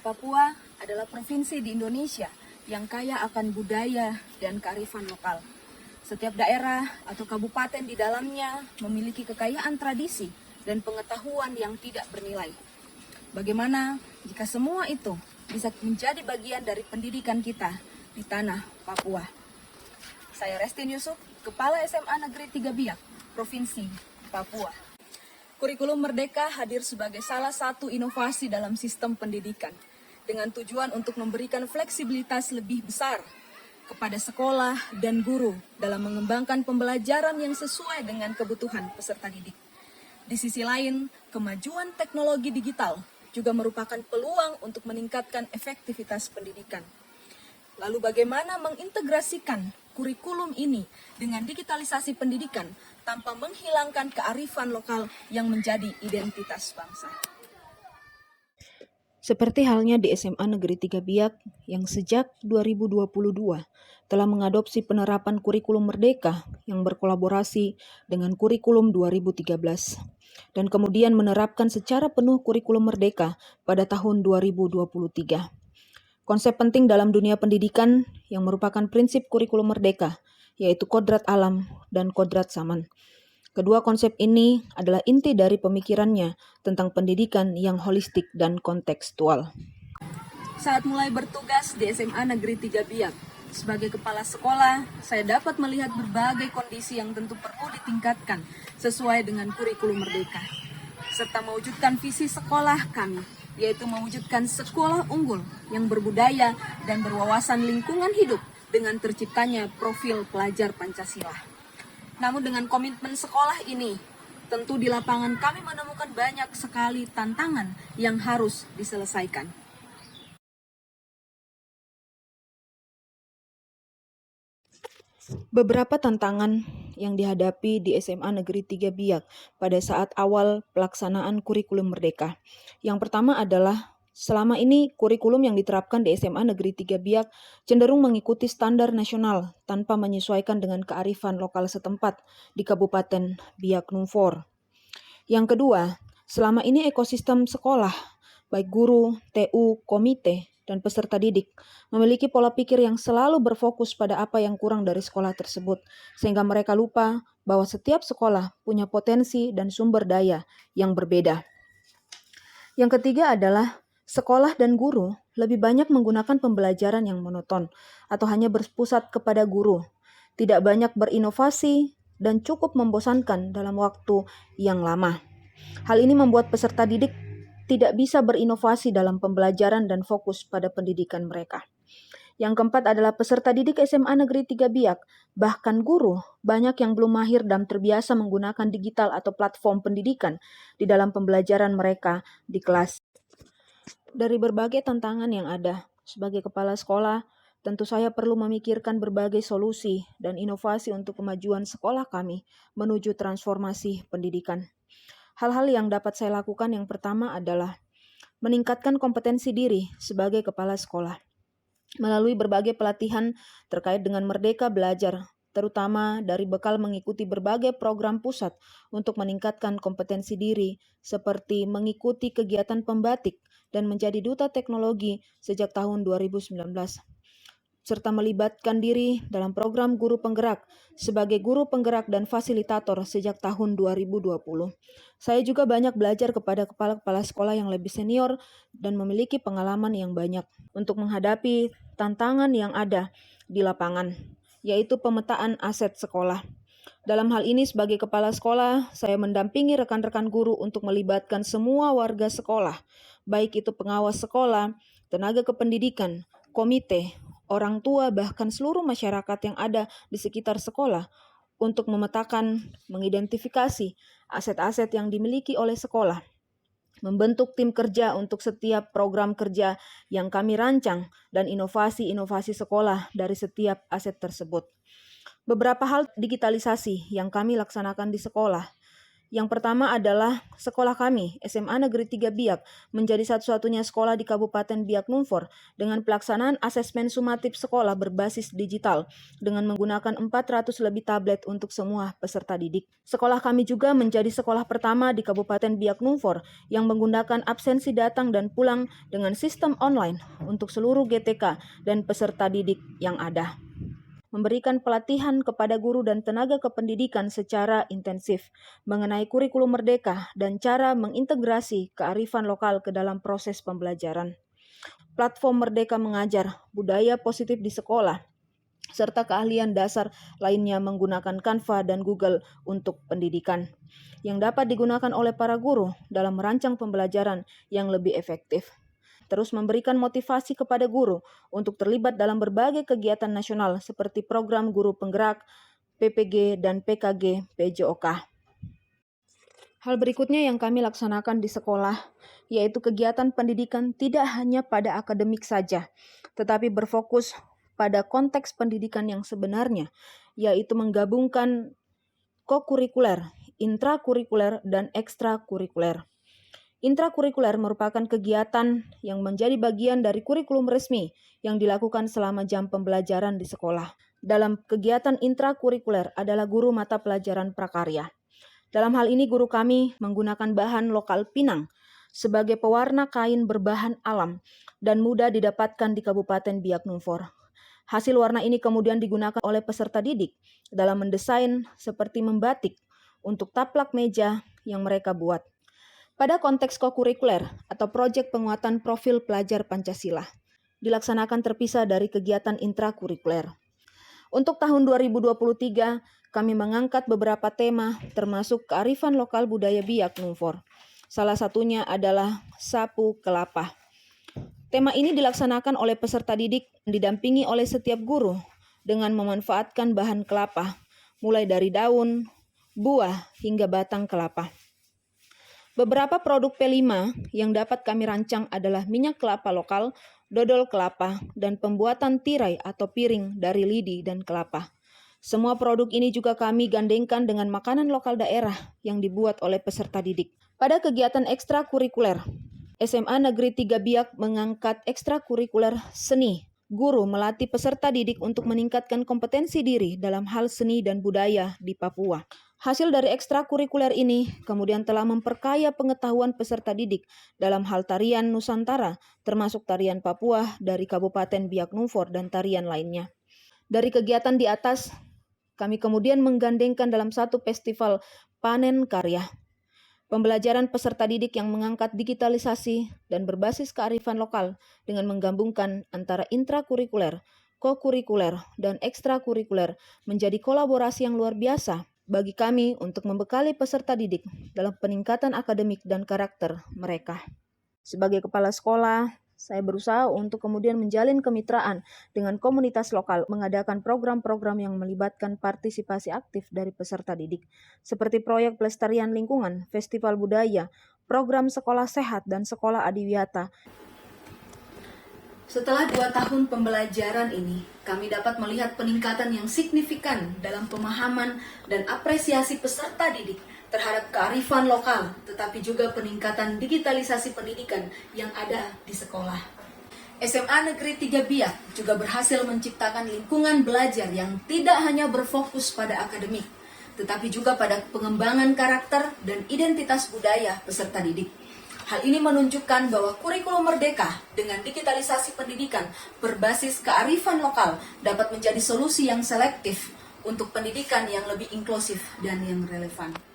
Papua adalah provinsi di Indonesia yang kaya akan budaya dan kearifan lokal. Setiap daerah atau kabupaten di dalamnya memiliki kekayaan tradisi dan pengetahuan yang tidak bernilai. Bagaimana jika semua itu bisa menjadi bagian dari pendidikan kita di tanah Papua? Saya Restin Yusuf, Kepala SMA Negeri 3 Biak, Provinsi Papua. Kurikulum Merdeka hadir sebagai salah satu inovasi dalam sistem pendidikan dengan tujuan untuk memberikan fleksibilitas lebih besar kepada sekolah dan guru dalam mengembangkan pembelajaran yang sesuai dengan kebutuhan peserta didik. Di sisi lain, kemajuan teknologi digital juga merupakan peluang untuk meningkatkan efektivitas pendidikan. Lalu bagaimana mengintegrasikan kurikulum ini dengan digitalisasi pendidikan tanpa menghilangkan kearifan lokal yang menjadi identitas bangsa? Seperti halnya di SMA Negeri 3 Biak yang sejak 2022 telah mengadopsi penerapan kurikulum Merdeka yang berkolaborasi dengan kurikulum 2013 dan kemudian menerapkan secara penuh kurikulum Merdeka pada tahun 2023. Konsep penting dalam dunia pendidikan yang merupakan prinsip kurikulum Merdeka, yaitu kodrat alam dan kodrat zaman. Kedua konsep ini adalah inti dari pemikirannya tentang pendidikan yang holistik dan kontekstual. Saat mulai bertugas di SMA Negeri 3 Biak, sebagai kepala sekolah, saya dapat melihat berbagai kondisi yang tentu perlu ditingkatkan sesuai dengan kurikulum Merdeka, serta mewujudkan visi sekolah kami, yaitu mewujudkan sekolah unggul yang berbudaya dan berwawasan lingkungan hidup dengan terciptanya profil pelajar Pancasila. Namun dengan komitmen sekolah ini, tentu di lapangan kami menemukan banyak sekali tantangan yang harus diselesaikan. Beberapa tantangan yang dihadapi di SMA Negeri 3 Biak pada saat awal pelaksanaan kurikulum Merdeka. Yang pertama adalah selama ini kurikulum yang diterapkan di SMA Negeri 3 Biak cenderung mengikuti standar nasional tanpa menyesuaikan dengan kearifan lokal setempat di Kabupaten Biak Numfor. Yang kedua, selama ini ekosistem sekolah, baik guru, TU, komite, dan peserta didik, memiliki pola pikir yang selalu berfokus pada apa yang kurang dari sekolah tersebut, sehingga mereka lupa bahwa setiap sekolah punya potensi dan sumber daya yang berbeda. Yang ketiga adalah sekolah dan guru lebih banyak menggunakan pembelajaran yang monoton atau hanya berpusat kepada guru, tidak banyak berinovasi dan cukup membosankan dalam waktu yang lama. Hal ini membuat peserta didik tidak bisa berinovasi dalam pembelajaran dan fokus pada pendidikan mereka. Yang keempat adalah peserta didik SMA Negeri 3 Biak, bahkan guru, banyak yang belum mahir dan terbiasa menggunakan digital atau platform pendidikan di dalam pembelajaran mereka di kelas. Dari berbagai tantangan yang ada, sebagai kepala sekolah, tentu saya perlu memikirkan berbagai solusi dan inovasi untuk kemajuan sekolah kami menuju transformasi pendidikan. Hal-hal yang dapat saya lakukan yang pertama adalah meningkatkan kompetensi diri sebagai kepala sekolah melalui berbagai pelatihan terkait dengan Merdeka Belajar, terutama dari bekal mengikuti berbagai program pusat untuk meningkatkan kompetensi diri seperti mengikuti kegiatan pembatik dan menjadi duta teknologi sejak tahun 2019. Serta melibatkan diri dalam program guru penggerak sebagai guru penggerak dan fasilitator sejak tahun 2020. Saya juga banyak belajar kepada kepala-kepala sekolah yang lebih senior dan memiliki pengalaman yang banyak untuk menghadapi tantangan yang ada di lapangan, yaitu pemetaan aset sekolah. Dalam hal ini sebagai kepala sekolah, saya mendampingi rekan-rekan guru untuk melibatkan semua warga sekolah, baik itu pengawas sekolah, tenaga kependidikan, komite, orang tua, bahkan seluruh masyarakat yang ada di sekitar sekolah untuk memetakan, mengidentifikasi aset-aset yang dimiliki oleh sekolah, membentuk tim kerja untuk setiap program kerja yang kami rancang dan inovasi-inovasi sekolah dari setiap aset tersebut. Beberapa hal digitalisasi yang kami laksanakan di sekolah, Yang pertama adalah sekolah kami, SMA Negeri 3 Biak, menjadi satu-satunya sekolah di Kabupaten Biak Numfor dengan pelaksanaan asesmen sumatif sekolah berbasis digital dengan menggunakan 400 lebih tablet untuk semua peserta didik. Sekolah kami juga menjadi sekolah pertama di Kabupaten Biak Numfor yang menggunakan absensi datang dan pulang dengan sistem online untuk seluruh GTK dan peserta didik yang ada. Memberikan pelatihan kepada guru dan tenaga kependidikan secara intensif mengenai kurikulum merdeka dan cara mengintegrasi kearifan lokal ke dalam proses pembelajaran. Platform Merdeka Mengajar, budaya positif di sekolah, serta keahlian dasar lainnya menggunakan Canva dan Google untuk pendidikan, yang dapat digunakan oleh para guru dalam merancang pembelajaran yang lebih efektif. Terus memberikan motivasi kepada guru untuk terlibat dalam berbagai kegiatan nasional seperti program guru penggerak, PPG, dan PKG PJOK. Hal berikutnya yang kami laksanakan di sekolah, yaitu kegiatan pendidikan tidak hanya pada akademik saja, tetapi berfokus pada konteks pendidikan yang sebenarnya, yaitu menggabungkan kokurikuler, intrakurikuler, dan ekstrakurikuler. Intrakurikuler merupakan kegiatan yang menjadi bagian dari kurikulum resmi yang dilakukan selama jam pembelajaran di sekolah. Dalam kegiatan intrakurikuler adalah guru mata pelajaran prakarya. Dalam hal ini guru kami menggunakan bahan lokal pinang sebagai pewarna kain berbahan alam dan mudah didapatkan di Kabupaten Biak Numfor. Hasil warna ini kemudian digunakan oleh peserta didik dalam mendesain seperti membatik untuk taplak meja yang mereka buat. Pada konteks kokurikuler atau proyek penguatan profil pelajar Pancasila, dilaksanakan terpisah dari kegiatan intrakurikuler. Untuk tahun 2023, kami mengangkat beberapa tema termasuk kearifan lokal budaya Biak Numfor. Salah satunya adalah Sapu Kelapa. Tema ini dilaksanakan oleh peserta didik didampingi oleh setiap guru dengan memanfaatkan bahan kelapa, mulai dari daun, buah, hingga batang kelapa. Beberapa produk P5 yang dapat kami rancang adalah minyak kelapa lokal, dodol kelapa, dan pembuatan tirai atau piring dari lidi dan kelapa. Semua produk ini juga kami gandengkan dengan makanan lokal daerah yang dibuat oleh peserta didik. Pada kegiatan ekstrakurikuler, SMA Negeri 3 Biak mengangkat ekstrakurikuler seni. Guru melatih peserta didik untuk meningkatkan kompetensi diri dalam hal seni dan budaya di Papua. Hasil dari ekstrakurikuler ini kemudian telah memperkaya pengetahuan peserta didik dalam hal tarian Nusantara, termasuk tarian Papua dari Kabupaten Biak Numfor dan tarian lainnya. Dari kegiatan di atas, kami kemudian menggandengkan dalam satu festival panen karya. Pembelajaran peserta didik yang mengangkat digitalisasi dan berbasis kearifan lokal dengan menggabungkan antara intrakurikuler, kokurikuler, dan ekstrakurikuler menjadi kolaborasi yang luar biasa bagi kami untuk membekali peserta didik dalam peningkatan akademik dan karakter mereka. Sebagai kepala sekolah, saya berusaha untuk kemudian menjalin kemitraan dengan komunitas lokal, mengadakan program-program yang melibatkan partisipasi aktif dari peserta didik, seperti proyek pelestarian lingkungan, festival budaya, program sekolah sehat, dan sekolah adiwiyata. Setelah 2 tahun pembelajaran ini, kami dapat melihat peningkatan yang signifikan dalam pemahaman dan apresiasi peserta didik terhadap kearifan lokal, tetapi juga peningkatan digitalisasi pendidikan yang ada di sekolah. SMA Negeri 3 Biak juga berhasil menciptakan lingkungan belajar yang tidak hanya berfokus pada akademik, tetapi juga pada pengembangan karakter dan identitas budaya peserta didik. Hal ini menunjukkan bahwa kurikulum merdeka dengan digitalisasi pendidikan berbasis kearifan lokal dapat menjadi solusi yang selektif untuk pendidikan yang lebih inklusif dan yang relevan.